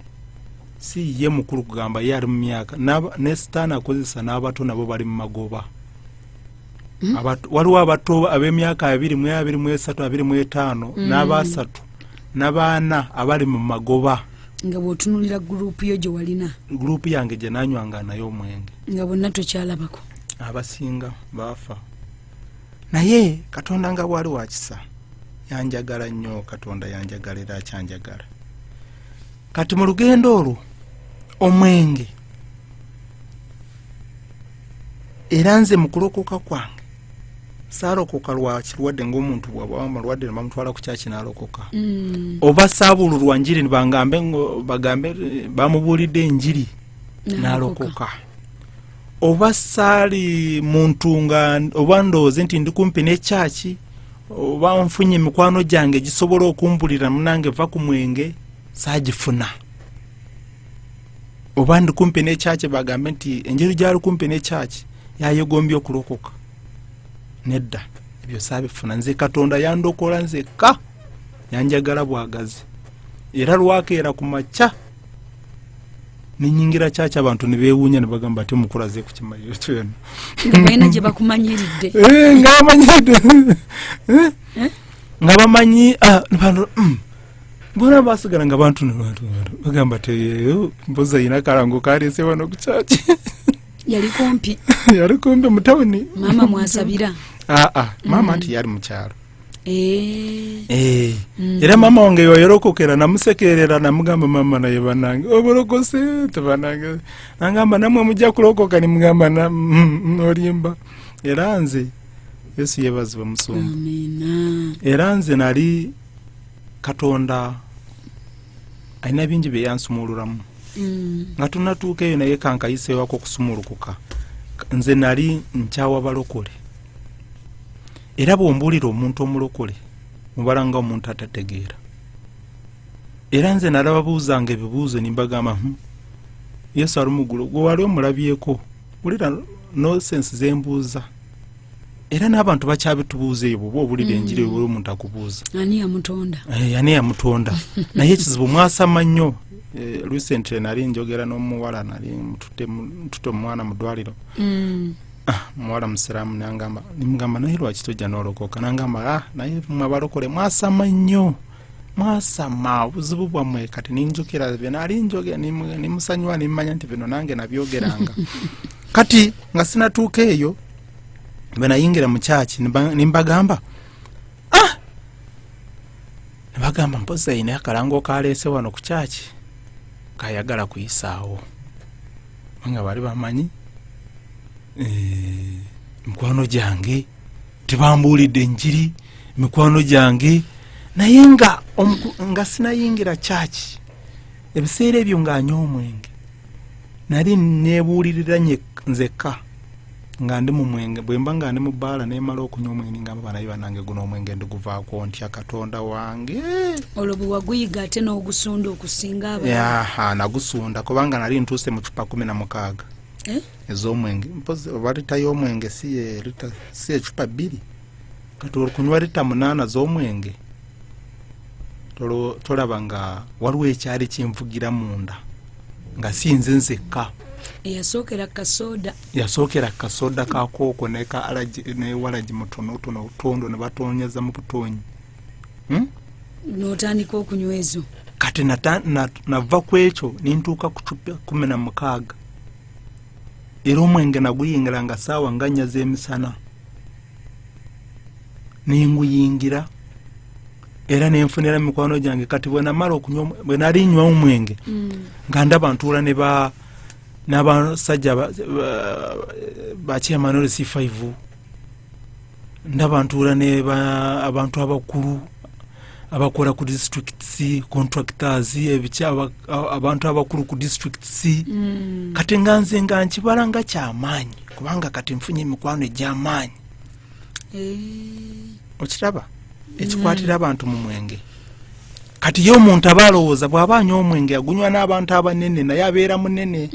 si ye mukulu kugamba ye ali mu myaka ne sitaani akozesa n'abato nabo bali mu magoba waliwo abato ab'emyaka 22, 23, 25 n'abasatu n'abaana abali mu magoba nga bw'otunulira gurupu yo gye walina gurupu yange gye nanywanga nayo omwenge nga bonna tokyalabako abasinga baafa naye Katonda nga bwali wakisa yanjagala nnyo Katonda yanjagala era akyanjagala kati mu lugendo olwo omwenge era nze mu kulokoka kwange saalokoka lwa kirwadde ng'omuntu bw'aba malwadde ne bamutwala ku kyaki n'alokoka oba saabululwa njiri bagambe bamubuulidde enjiri n'alokoka oba saali muntu nga oba ndowooze nti ndi kumpi n'ekyaki oba nfunye emikwano gyange gisobola okumbulira munange va ku mwenge saagifuna oba ndi kumpi n'ekyaki bagambe nti enjiri gyali kumpi n'ekyaki yayegombye okulokoka nedda ebyo saabifuna nze Katonda yandokola nzekka yanjagala bwagazi era lwakeera ku makya ninyingira chacha abantu ne beewunya ne bagamba ati mukulaze ku kimayo kyeno ngabayina gye bakumanyiridde ngabamanyi abantu bona basigala nga bantu bagamba ati mboza ina kalango kalese wano ku chachi yali kumpi mutawuni mama mwasabira mama anti yali mukyalo era mama wange yoyerokokera namusekerera namugamba mama naye banange obolokose tebanange nangamba namwe mujja kulokoka nimugamba nolimba era nze Yesu yebazibwe musumba era nze nali Katonda alina bingi bye yansumululamu nga tunatuuka eyo naye kankayise wako kusumulukuka nze nali nkyawa balokole era bw'ombuulira omuntu omulokole mubala nga omuntu atategeera era nze nalaba buuzanga ebibuuzo nimbagamba Yesu ali mugulu gwe wali omulabyeko wulira nonsense zembuuza era n'abantu bakyabitubuuza ebyo bwoba owulira enjiri buli omuntu akubuuza ani yamutonda naye ekizibu mwasama nnyo recently nali njogera n'omuwala nali mutute omwana mu ddwaliro muwala musiraamu nimugamba naye lwaki tojja n'olokoka nangamba naye mwabalokole mwasama nnyo mwasama obuzibu bwammwe kati ninjukira bye nali njogera nimusanyuwa nimmanya nti bino nange nabyogeranga kati nga sinatuuka eyo bwe nayingira mu kyaki nimbagamba nibagamba mpoza ine akalango kaleese wano ku kyaki kayagala kuyisaawo nga bali bamanyi mikwano gyange tebambuulidde enjiri mikwano gyange naye nga sinayingira kyaki ebiseera ebyo ng'anywa omwenge nali neebuulirira nzekka nga ndi mu mwenge bwemba nga ndi mu bbaala neemala okunywa omwenge ngamba banaye banange guno omwenge ndiguvaako ntya Katonda wange olwo bwe waguyiga ate n'ogusunda okusinga nagusunda kubanga nali ntuuse mu cupa 16 ez'omwenge mpozi oba lita y'omwenge si ecupa 2 kati okunywa lita 8 z'omwenge tolaba nga waliwo ekyali kinvugira munda nga sinze nzekka yasookera kasoda kakooko newalagi mutonotono otondo ne batonyeza mu butonyi n'otandika okunywa ezo kati nava ku ekyo nintuuka ku cupa 16 era omwenge naguyingira nga saawa nga 4 z'emisana ninguyingira era nenfunira mikwano gyange kati bwe namala okunywa bwe nali nywa omwenge nga ndaba ntuula n'abasajja bachairman C5 ndaba ntuula abantu abakulu abakola ku districts contractors abantu abakulu ku districts kati nga nze nga nkibala nga kyamaanyi kubanga kati nfunye emikwano egy'amaanyi okiraba ekikwatira abantu mu mwenge kati ye omuntu aba alowooza bw'aba anywa omwenge agunywa n'abantu abanene naye abeera munene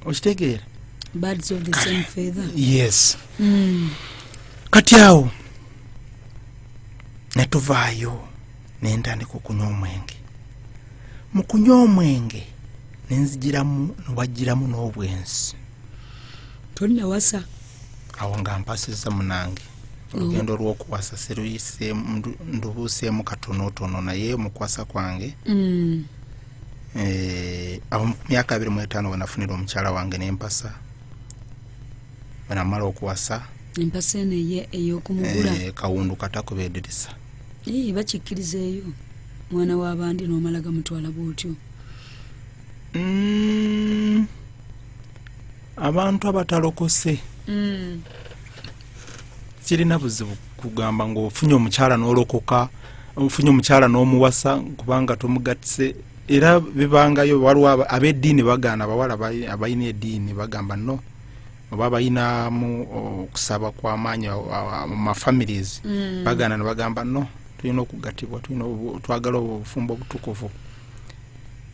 okitegeera birds of the same feather yes kati awo netuvaayo nentandika okunywa omwenge mu kunywa omwenge nenzigiramu newagiramu n'obwensi tonnawasa awo nga mpasizza munange olugendo lw'okuwasa siruyise ndubuuseemu katonotono naye mukwasa kwange awo mu myaka 25 wenafunira omukyala wange nempasa wenamala okuwasa empasa eno ey'okumugula kawundu katakubeedirisa bakikkiriza eyo mwana w'abandi n'omala gamutwala bwotyo abantu abatalokose kirina buzibu kugamba ng'ofunye omukyala n'olokoka ofunye omukyala n'omuwasa kubanga tomugatise era bibangayo waliwo ab'eddiini bagaana abawala abalina eddiini bagamba no oba balinamu okusaba kw'amaanyi mu mafamilies bagaana ne bagamba no tulina okugatibwa twagala obufumbo obutukuvu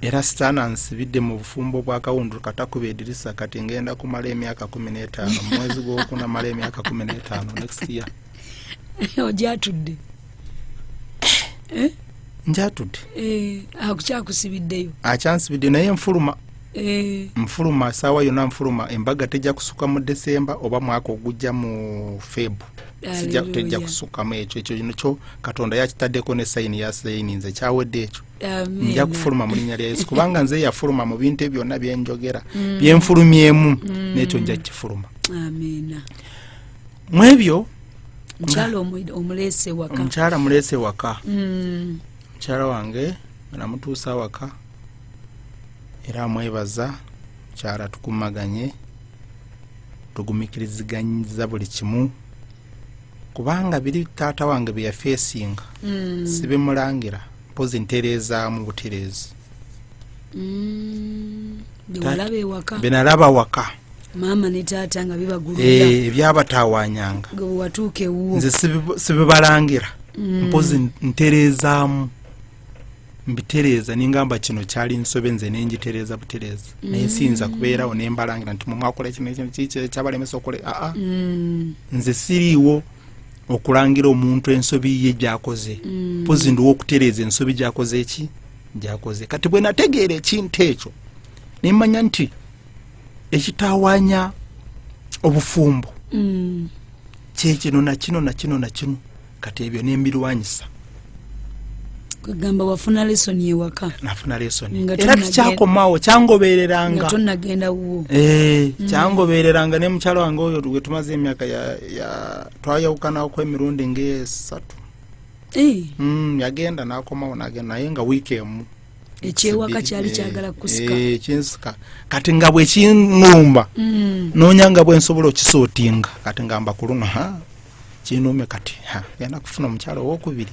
era sitaana nsibidde mu bufumbo bwa kawundu katakubeedirisa kati ngenda kumala emyaka 15 mwezi gw'okuna mala emyaka 15 next year ojatudde njatudde akukyakusibiddeyo akyansibidde naye nfuluma nfuluma saawa yonna nfuluma embaga tejja kusuka mu Desemba oba mwaka ogujja mu Febu tejja kusukamu ekyo Katonda yakitaddeko ne sayini ya sayini nze kyawedde ekyo nja kufuluma mu linnya lya Yesu kubanga nze yafuluma mu bintu byonna byenjogera byenfulumyemu n'ekyo nja kifuluma mu ebyo omukyala muleese waka mukyala wange namutuusa waka era amwebaza mukyala tukumaganye tugumikiriziganyiza buli kimu kubanga biri taata wange bye yafeesinga sibimulangira mpozi ntereezaamu butereezi benalaba waka maama ne taata nga bibagulira ebyabatawanyanga watuuke wuwo nze sibibalangira mpozi ntereezaamu mbitereeza ningamba kino kyali nsobe nze nenjitereeza butereeza naye siyinza kubeerawo nembalangira nti mumwakola kino kyabalemesa okole nze siriiwo okulangira omuntu ensobi ye gyakoze mpozi ndiwo okutereeza ensobi gyakoze eki gyakoze kati bwe nategeera ekintu ekyo nimanya nti ekitawanya obufumbo kyekino nakino kati ebyo nembirwanyisa kugamba wafuna lesoni ewaka nafuna lesoni era tikyakomawo kyangobereranga tonagenda wuwo kyangobereranga ne mukyalo wange oyo gwe tumaze emyaka ya twayawukana kw'emirundi ng'esatu yagenda nakomawo nagenda naye nga wiiki emu ekyewaka kyali kyagala kusika kinsika kati nga bwe kinumba noonya nga bwe nsobola okisootinga kati ngamba kuluma kinume kati yana kufuna omukyalo owokubiri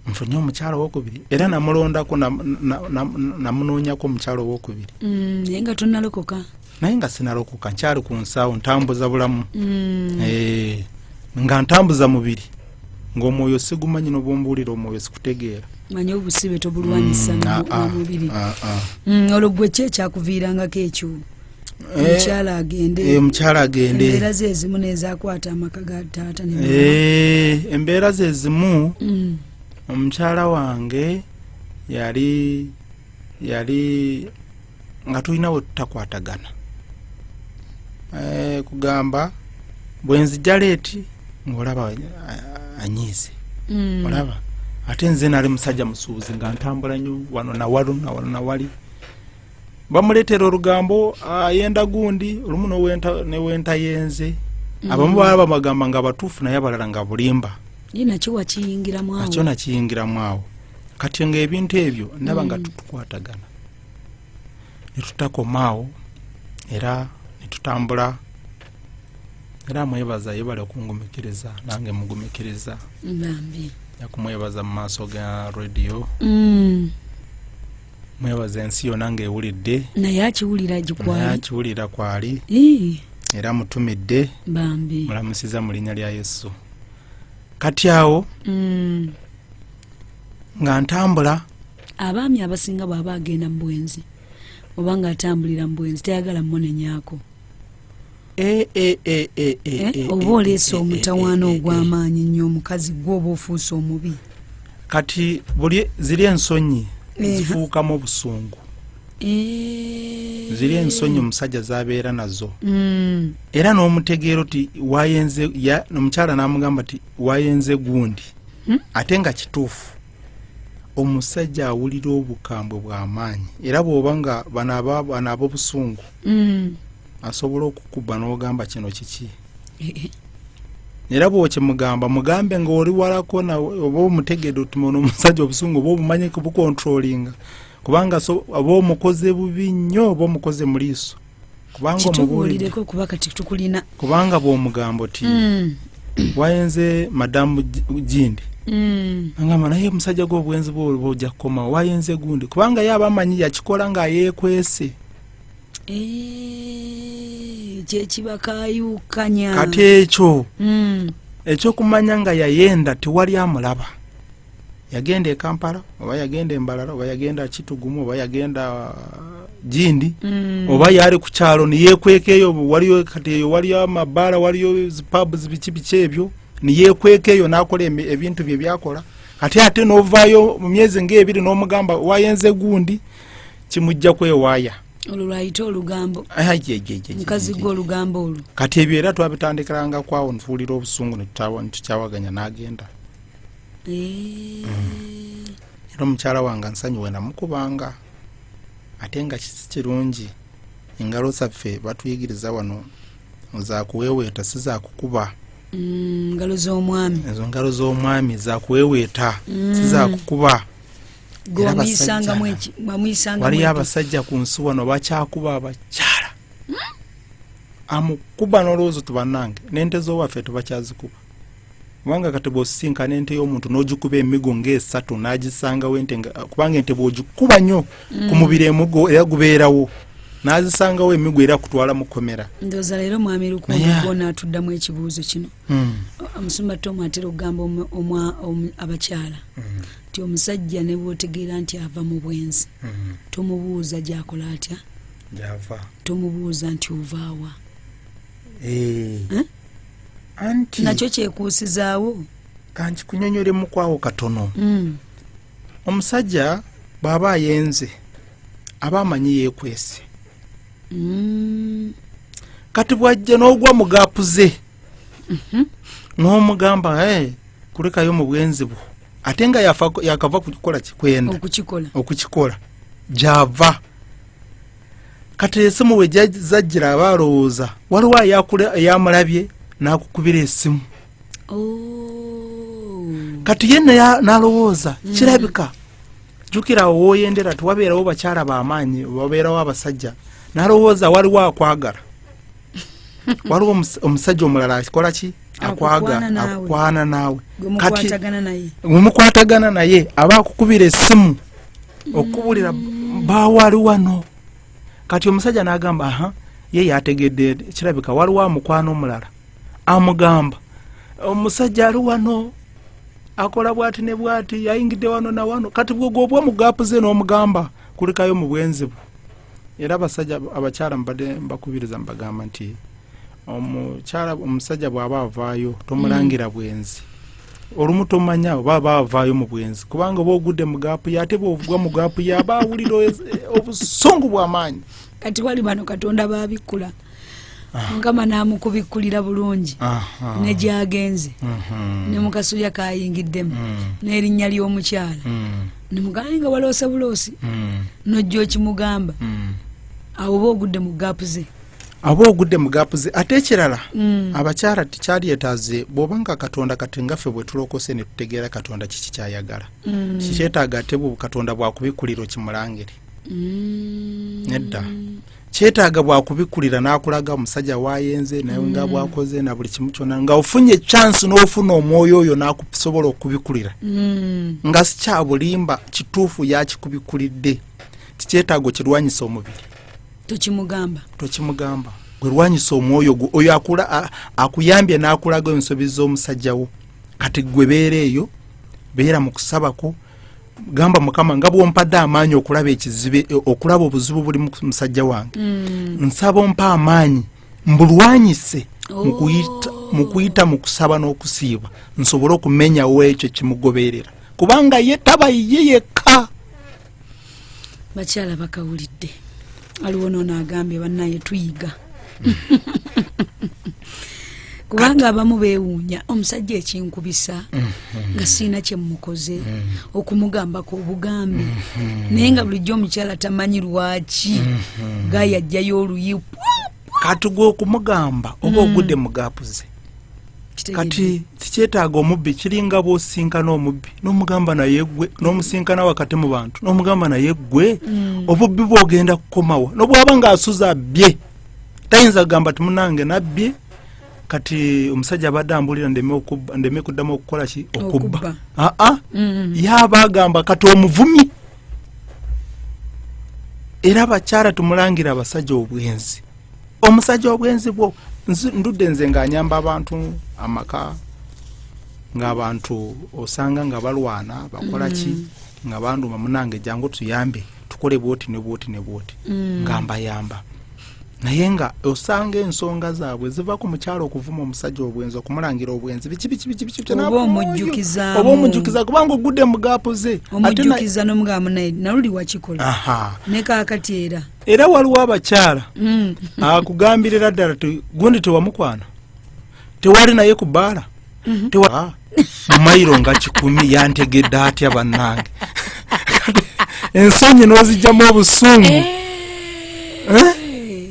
nfunye omukyalo owokubiri era namulondako namunoonyako omukyalo owokubiri naye nga tonnalokoka naye nga sinalokoka nkyali ku nsaawo ntambuza bulamu nga ntambuza mubiri ng'omwoyo sigumanyi n'obwombuulira omwoyo sikutegeera manyi obusibe tobulwanyisa mubiri olwo gwe ki ekyakuviirangako ekyo omukyala agende embeera ze ezimu nezakwata amaka ga taata embeera ze ezimu omukyala wange yali nga tulinawo tutakwatagana kugamba bwenzijja leeti ng'olaba anyiize olaba ate nze nali musajja musuubuzi nga ntambula nnyo wano nawali bamuleetera olugambo ayenda gundi olumu newenta yenze abamu baba bagamba nga batuufu naye abalala nga bulimba nakyo nakiyingiramu awo kati nga ebintu ebyo ndaba nga tutukwatagana netutakomaawo era netutambula era mwebaza yebale okungumikiriza nange mugumikiriza yakumwebaza mu maaso ga radio mwebaza ensi yonna ng'ewulidde naye akiwulira kwali era mutumidde mulamusiza mu linnya lya Yesu kati awo nga ntambula abaami abasinga bw'aba agenda mu bwenzi oba nga atambulira mu bwenzi teyagala mmonenyaako oba oleese omutawaana ogw'amaanyi nnyo omukazi gw'oba ofuuse omubi kati ziri ensonyi zifuukamu obusungu ziri ensonyi omusajja zabeera nazo era n'omutegeero ti wayenze omukyala n'amugamba ti wayenze gundi ate nga kituufu omusajja awulira obukambwe bw'amaanyi era bw'oba nga bano ab'obusungu asobola okukuba n'ogamba kino kiki era bw'okimugamba mugambe ng'oli walako oba omutegedde otumono omusajja obusungu oba obumanyi kubukontrolinga kubanga oba omukoze bubi nnyo oba omukoze mu liiso kubanga bw'omugambo ti wayenze madamu Gindi angamba naye omusajja gw'obwenzi bw'ojja kukomawo wayenze gundi kubanga yaba amanyi yakikola ng'ayeekwese kyekibakayukanya kati ekyokumanya nga yayenda tewali amulaba yagenda e Kampala oba yagenda e Mbarara oba yagenda Kitugumu oba yagenda Gindi oba yali ku kyalo niyeekwekeeyo waliyo kati eyo waliyo amabaala waliyo zipabu biki ebyo niyeekwekeeyo n'akola ebintu bye byakola ate n'ovaayo mu myezi ng'ebiri n'omugamba wayenze gundi kimujja kwewaaya olwayita olugambo mukazi gwe olugambo olwo kati ebyo era twabitandikiranga kwawo ntuwulira obusungu netukyawaganya n'agenda era omukyala wange nsonyiwe namukubanga ate nga kirungi engalo zaffe batuyigiriza wano zakuweweeta si zakukuba ngalo z'omwami ezo ngalo z'omwami zakuweweeta si zakukuba waliyo abasajja ku nsi wano bakyakuba abakyala amukuba n'olowoozo tubannange n'ente z'owaffe tubakyazikuba kubanga kati bw'osisinkana ente y'omuntu n'ogikuba emigo ng'esatu n'agisangawo ente kubanga ente bw'ogikuba nnyo ku mubiri emigo era gubeerawo n'azisangawo emigo era kutwala mu kkomera ndowooza leero mwami Rukundo n'atuddamu ekibuuzo kino omusumba Tom atera okugamba abakyala nti omusajja ne bw'otegeera nti ava mu bwenzi tomubuuza gy'akola atya gy'ava tomubuuza nti ovaawa anti nakyo kyekuusizaawo kanti kunyonyolemu kwawo katono omusajja bw'aba ayenze aba amanyi yeekwese kati bw'ajja n'ogwa mu gaapu ze n'omugamba kulekayo mu bwenzi bwo ate nga yakava kukola kikwenda okukikola gy'ava kati esimu we zajjira aba alowooza waliwo eyamulabye n'akukubira esimu kati ye n'alowooza kirabika jjukira wooyendera tiwabeerawo bakyala b'amaanyi wabeerawo abasajja n'alowooza waliwo akwagala waliwo omusajja omulala akikola ki akukwana naawe kati wemukwatagana naye aba akukubira esimu okubulira baawali wano kati omusajja n'agamba ye yategedde kirabika waliwo amukwana omulala amugamba omusajja ali wano akola bwati ne bwati yayingidde wano na wano kati bw'ogobwa mu gaapu ze n'omugamba kulekayo mu bwenzi bwo era abakyala mbadde mbakubiriza mbagamba nti omusajja bw'aba avaayo tomulangira bwenzi olumu tomanya oba avaayo mu bwenzi kubanga oba ogudde mu gaapu ye ate bw'ovugwa mu gaapu ye aba awulira obusungu bw'amaanyi kati wali bano katonda babikkula Mukama n'amukubikkulira bulungi ne gyagenze ne mukasulya kayingiddemu n'erinnya ly'omukyala ne mugamba nga waloose buloosi n'ojja okimugamba awo oba ogudde mu gaapu ze ate ekirala abakyala tikyalyeetaaze bw'obanga katonda kati ngaffe bwe tulokose ne tutegeera katonda kiki kyayagala kikyetaaga ate katonda bwakubikkulira okimulangire nedda kyetaaga bwakubikkulira n'akulaga omusajja waayenze naye nga bwakoze na buli kimu kyonna nga ofunye chance n'ofuna omwoyo oyo n'akusobola okubikkulira nga si kya bulimba kituufu yakikubikkulidde kikyetaago kirwanyisa omubiri tokimugamba gwe lwanyisa omwoyo oyo akuyambye n'akulaga ensobi z'omusajja wo kati gwe beera eyo beera mu kusabako gamba Mukama nga bw'ompadde amaanyi okulaba ekizibe okulaba obuzibu buli mu musajja wange nsaba ompa amaanyi mbulwanyise mu kuyita mu kusaba n'okusiiba nsobole okumenyawo ekyo kimugoberera kubanga ye taba ye yekka. Bakyala bakawulidde aliwo noono agambye bannaye tuyiga kubanga abamu beewuunya omusajja ekinkubisa nga siina kye mmukoze okumugambako obugambi naye nga bulijjo omukyala tamanyi lwaki gayajjayo oluyi kati gwe okumugamba oba ogudde mu gaapu ze kati tikyetaaga omubbi kiringa bw'osinkana omubbi n'omugamba naye gwe n'omusinkana wakati mu bantu n'omugamba naye gwe obubbi bw'ogenda kukomawo n'obwaba ng'asuza abbye tayinza kugamba timunange nabbye kati omusajja abadde ambulira ndeme kuddamu okukola ki okubba yaba agamba kati omuvumi era abakyala tumulangira abasajja obwenzi omusajja obwenzi bwo ndudde nze ng'anyamba abantu amaka ng'abantu osanga nga balwana bakola ki nga banduma munange jangu tuyambe tukole bwoti ne bwoti ne bwoti ngamba yamba naye nga osanga ensonga zaabwe ziva ku mukyalo okuvuma omusajja obwenzi okumulangira obwenzi biki oba omujjukiza kubanga ogudde mu gaapu ze omujjukiza n'omugamba naye naluli wakikola ne kaakati era waliwo abakyala akugambirira ddala gundi tewamukwana tewali naye ku bbaala mumayiro nga 10 yantegedde atya bannange ensonyi n'ozijjamu obusungu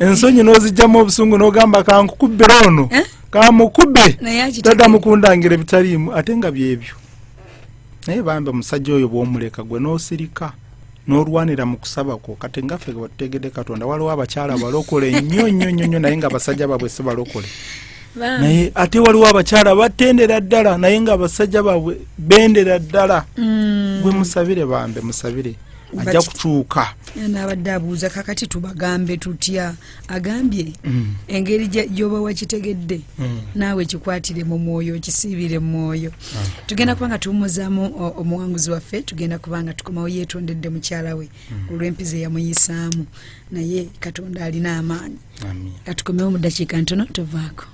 ensonyi n'ozijjamu obusungu n'ogamba kankukubbe ono kamukubbe tadda mukundangira ebitaliimu ate nga byebyo naye bambe omusajja oyo bw'omuleka gwe n'osirika n'olwanira mu kusaba kwo kati ngaffe batutegedde Katonda waliwo abakyala balokole nnyo naye nga abasajja baabwe si balokole naye ate waliwo abakyala batendera ddala naye nga abasajja baabwe bendera ddala gwe musabire bambe musabire ajja kukyuka n'abadde abuuza kakati tubagambe tutya agambye engeri gy'oba wakitegedde naawe kikwatire mu mwoyo kisiibire mu mwoyo tugenda kubanga tuwummuzaamu omuwanguzi waffe tugenda kubanga tukomawo yeetondedde mukyala we olw'empiza eyamuyisaamu naye Katonda alina amaanyi katukomewo mu ddakiika ntono tovaako.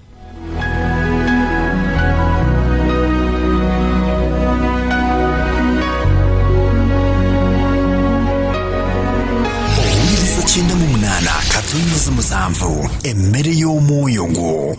Owuliriza 98 katonnyeza 7 emmere y'omwoyo gwo.